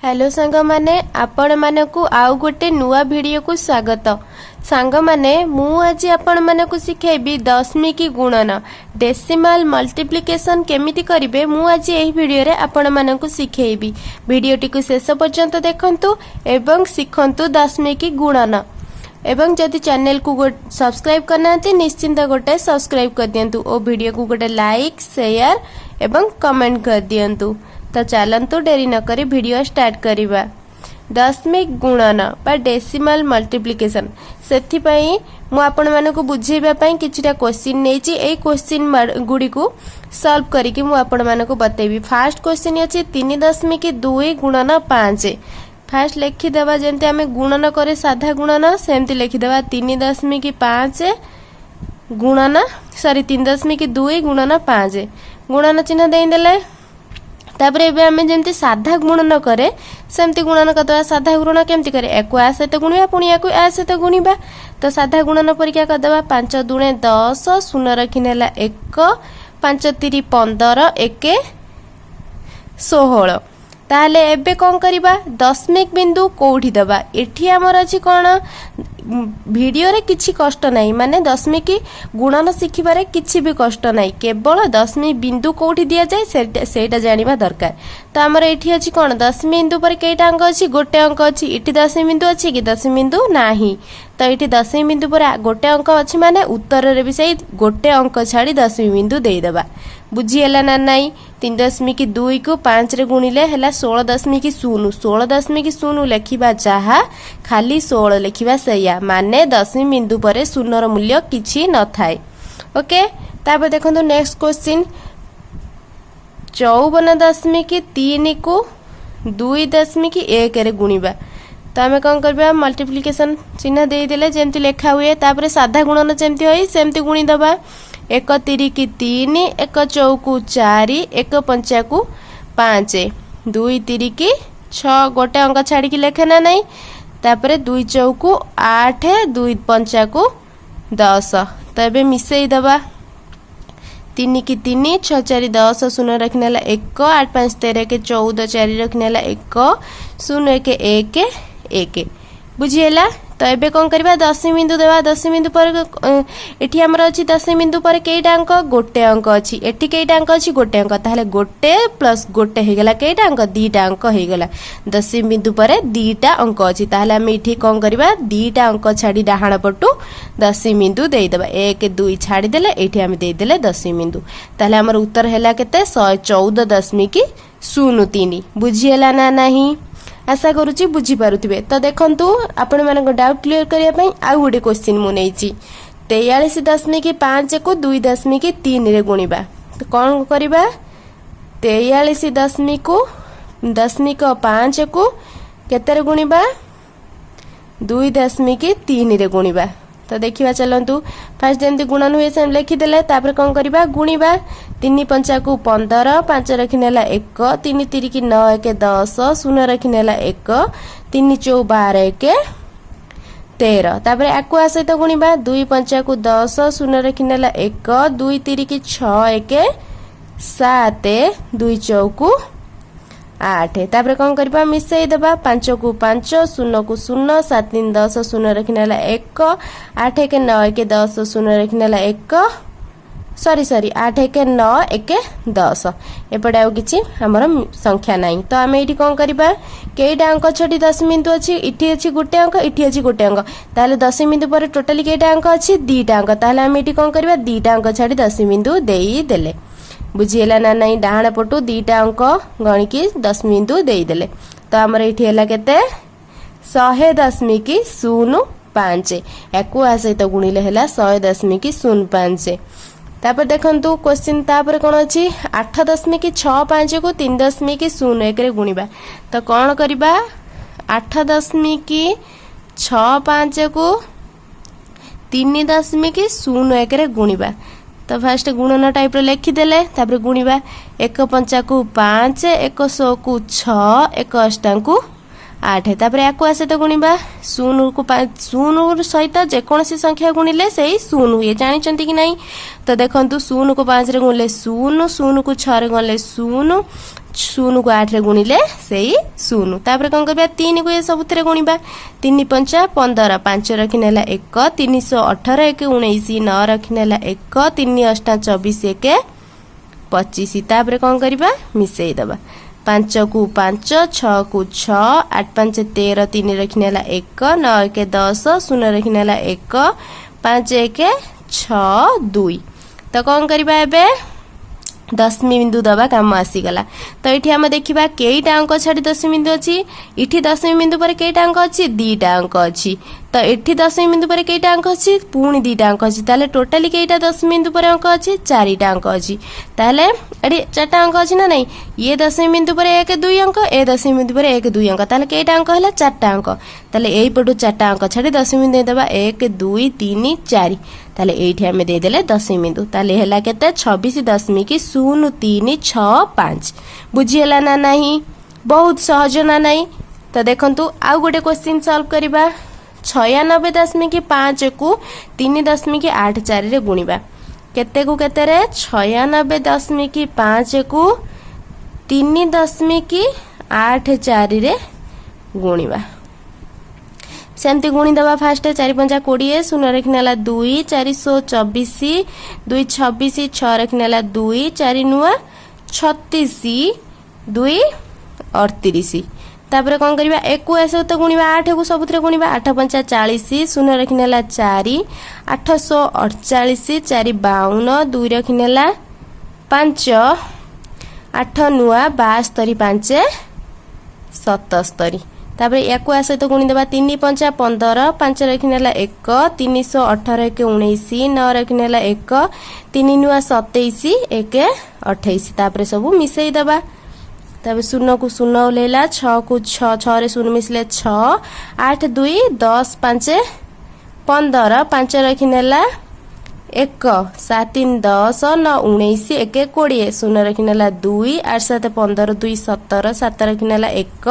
Hello सांग माने आपण मानकु आउ गोटे नुआ वीडियो को स्वागत। सांग माने मु आज आपण मानकु सिखेबी दशमी की गुणन डेसिमल मल्टीप्लिकेशन केमिति करिवे मु आज एही वीडियो रे आपण मानकु सिखेबी। वीडियोटी को शेष पर्यंत देखंतु एवं सिखंतु दशमी की गुणन एवं जदि चैनल को सब्सक्राइब करना निश्चिंत गोटे सब्सक्राइब कर दियंतु और वीडियो को गोटे लाइक शेयर एवं कमेंट कर दियंतु। तो चलतु डेरी न करी वीडियो स्टार्ट करिबा। दशमिक गुणन बा डेसिमल मल्टीप्लिकेशन सेथि पई मु आपण मानको बुझेबा पई किछटा क्वेश्चन नेची। ए क्वेश्चन गुडी को सॉल्व करिकि मु आपण मानको बतेबी। फर्स्ट क्वेश्चन अछि 3.2 गुणन 5। फास्ट लिखि देबा जेंते हमें गुणन करे साधा गुणन सेमति लिखि देबा 3.5 गुणन 3.2 गुणन 5 गुणन चिन्ह देई देले। तापरे एबे हमें जेमति साधा गुणन करे सेमति गुणन करदवा। साधा गुणन केमति करे एको आ सहित गुणिबा पुणी एको आ सहित गुणिबा। तो साधा गुणन परीक्षा करदवा 5 दुणे 10 शून्य रखिनेला 1 5 3 15 1 16। ताहले एबे कौन करिबा दशमिक बिंदु कोठी दबा। एठी हमर अछि कोन वीडियो रे किछि कष्ट नाही माने दशमिक गुणन शिखिबारे किछि भी कष्ट नाही केवल दशमिक बिंदु कोठी दिया जाय सेटा जानिबा दरकार। तो हमर एठी अछि कोन दशमिक बिंदु पर केटा अंक अछि गोटे अंक अछि। एठी दशमिक बिंदु अछि कि दशमिक बिंदु नाही। तो एठी दशमिक बिंदु पर गोटे अंक अछि माने उत्तर रे भी सेही गोटे अंक छाडी दशमिक बिंदु देई देबा। बुझी हला ना नाही 3.2 को 5 रे गुणिले हला 16.0 16.0 लेखिबा चाहा खाली 16 लेखिबा सैया माने दशमिक बिंदु पर शून्यर मूल्य किछि न थाए। ओके तापर देखंतु नेक्स्ट क्वेश्चन 54.3 को 2.1 रे गुणिबा। तो आमे कौन करबा मल्टीप्लिकेशन चिन्ह दे देले जेमति लेखा हुए। तापर साधा गुणन जेमति होई सेमति गुणी दबा। 1 3 की 3 1 चौकु 4 1 5 को 5 2 3 की 6 गोटे अंक छाड़ी की लेखे ना नहीं। तापर 2 चौकु 8 2 5 को 10। तो एबे मिसई दबा 3 की 3 6 4 10 शून्य रखनेला 1 8 5 13 के 14 4 रखनेला 1 0 1 1 1 बुझिएला। तो एबे कौन करबा दशमिक बिंदु देबा। दशमिक बिंदु पर एठी हमर अछि दशमिक बिंदु पर केइटा अंक गोटे अंक अछि। एठी केइटा अंक अछि गोटे अंक ताहले गोटे प्लस गोटे हे गेला केइटा अंक दीटा अंक हे गेला। दशमिक बिंदु पर दीटा अंक अछि ताहले हम एठी कौन करबा दीटा अंक छाडी डाहाण पटु दशमिक बिंदु देई देबा। 1 2 छाडी देले एठी हम देई देले दशमिक बिंदु। ताहले हमर उत्तर हैला केते 114.03 बुझिएला ना नाही। आशा करूची बुझी पारुथिबे। तो देखंतु आपण मानको डाउट क्लियर करिया पई आ गोटे क्वेश्चन मु नेइची 43.5 को 2.3 रे गुणिबा। तो कोन करिबा 43.5 को केते रे गुणिबा 2.3 रे गुणिबा। तो देखिबा चलंतु फास्ट जेमति गुणन हुए से लिखि देले। तापर कोन करिबा गुणिबा 3 5 को 15 5 रखिनेला 1 3 3 की 9 1 10 0 रखिनेला 1 3 4 12 1 13। तापर आकु आसे तो गुणिबा 2 5 को 10 0 रखिनेला 1 2 3 की 6 1 7 2 4 8। तापर कौन करबा मिसई देबा 5 को 5 0 को 0 7 3 10 0 रखनेला 1 8 1 9 1 10 0 रखनेला 1 सॉरी 8 1 9 1 10 एपटे आउ किछि हमर संख्या नाही। तो आमे एठी कोन करबा केइटा अंक छटी दशमिक बिंदु अछि। इठी अछि गोटे अंक इठी अछि गोटे अंक ताले दशमिक बिंदु पर टोटली केइटा अंक अछि दीटा अंक। ताले आमे एठी कोन करबा दीटा अंक छडी दशमिक बिंदु देई देले। बुझिएला ना नाही डाहाण पटु दीटा अंक गणी की दशमिक बिंदु देई देले। तो हमर एठी हैला केते 100.05 एको आ सहित गुणिले हैला 100.05। तापर देखंतु क्वेश्चन तापर कोन अछि 8.65 को 3.01 रे गुणिबा। तो कोन करबा 8.65 को 3.01 रे गुणिबा। तो फास्ट गुणन टाइप रे लिखि देले। तापर गुणिबा 1 5 को 5 1 6 को 6 1 8 को 8। तापर याकु आसे तो गुणिबा 0 को 5 0 सहित जेकोसी संख्या गुणिले सेही 0 हुए जानिचंती कि नहीं। तो देखंतु 0 को 5 रे गुणिले 0 0 को 6 रे गुणिले 0 शून को 8 रे गुणिले सेई शून तापर कौन करबा 3 को ये सबुथिरे गुणिबा 3 पंचा 15 5 रखिनेला 1 318 1 19 9 रखिनेला 1 3 8 24 1 25 तापर कौन करबा मिसेई दबा 5 को 5 6 को 6 8 5 13 3 रखिनेला 1 9 1 10 0 रखिनेला 1 5 1 6 2 तो कौन करबा एबे दशमी बिंदु दबा काम आसीगला तो ये आम देखा कईटा अंक छाड़ी दशमी बिंदु अच्छी इठी दशमी बिंदु पर कईटा अंक अच्छी 2टा अंक अच्छी तो ये दशमी बिंदु पर कईटा अंक अच्छी पुणी 2टा अंक अच्छी ताले टोटाली कईटा दशमी बिंदु पर अंक अच्छी 4टा अंक अच्छी ताले एडी 4टा अंक अच्छी ना नहीं ये दशमी बिंदु पर 1 2 अंक ए दशमी बिंदु पर 1 2 अंक ताले कईटा अंक है 4टा अंक ताले यही पटू 4टा अंक छाड़ी दशमी बिंदु देवा 1 2 3 4 ताले एठी हमें दे देले दशमी बिंदु ताले हैला केते 26.0365 बुझी हैला ना नहीं बहुत सहज ना नहीं तो देखंतु आउ गोटे क्वेश्चन सॉल्व करिबा 96.5 को 3.84 रे गुणिबा केते को केते रे 96.5 को 3.84 रे गुणिबा सेमती गुणी दबा फास्ट 4 5 20 शून्य रखनेला 2 424 2 26 6 रखनेला 2 4 9 36 2 38 तापर कौन करबा 21 सहित गुणिबा 8 को सबुथरे गुणिबा 8 5 40 शून्य रखनेला 4 848 4 52 2 रखनेला 5 8 9 72 5 77 तापर 21 सहित गुणी देबा 3 5 15 5 रखनेला 1 318 1 19 9 रखनेला 1 3 9 27 1 28 तापर सब मिसई दबा तापर 0 को 0 ओलेला 6 को 6 6 रे 0 मिसले 6 8 2 10 5 15 5 रखनेला 1 7 3 10 9 19 1 20 0 रखनेला 2 8 7 15 2 17 7 रखनेला 1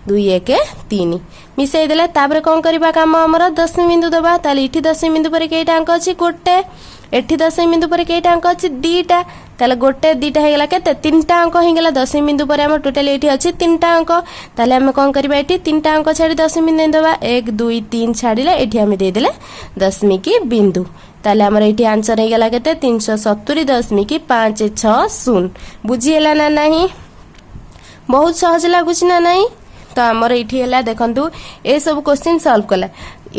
2 1 3 मिसई देले तापर कोन करबा काम हमर दशमी बिंदु दबा ताले इठी दशमी बिंदु पर केटा अंक अछि गोटे एठी दशमी बिंदु पर केटा अंक अछि 2टा ताले गोटे 2टा हे गेला केते 3टा अंक हे गेला दशमी बिंदु पर हम टोटल एठी अछि 3टा अंक ताले हम कोन करबा एठी 3टा अंक छाडी दशमी बिंदु दबा 1 2 3 छाडीले एठी हम दे देले दशमी की बिंदु ताले हमर एठी आंसर हे गेला केते 370.560 बुझिएला ना नहीं बहुत सहज लागुछि ना नहीं तो हमर एठी हैला देखंतु ए सब क्वेश्चन सॉल्व कला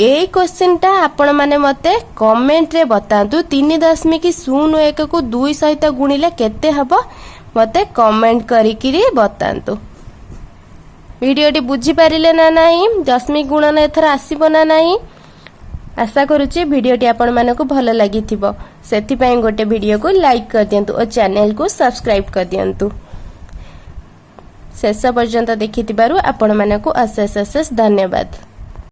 ए क्वेश्चन टा आपण माने मते कमेंट रे बतांतु 3.01 को 2 सहित गुणिले केते हबो मते कमेंट करिकिरी बतांतु वीडियोटी बुझी पारिले ना नहीं दशमी गुणन एथरा आसीबो ना नहीं आशा करूची वीडियोटी आपण मानकु भलो लागिथिबो सेति पई गोटे वीडियो को लाइक कर दियंतु और चैनल को सब्सक्राइब कर दियंतु शेष पर्यंत देखिथिबारु आपण मानकु अशेष अशेष धन्यवाद।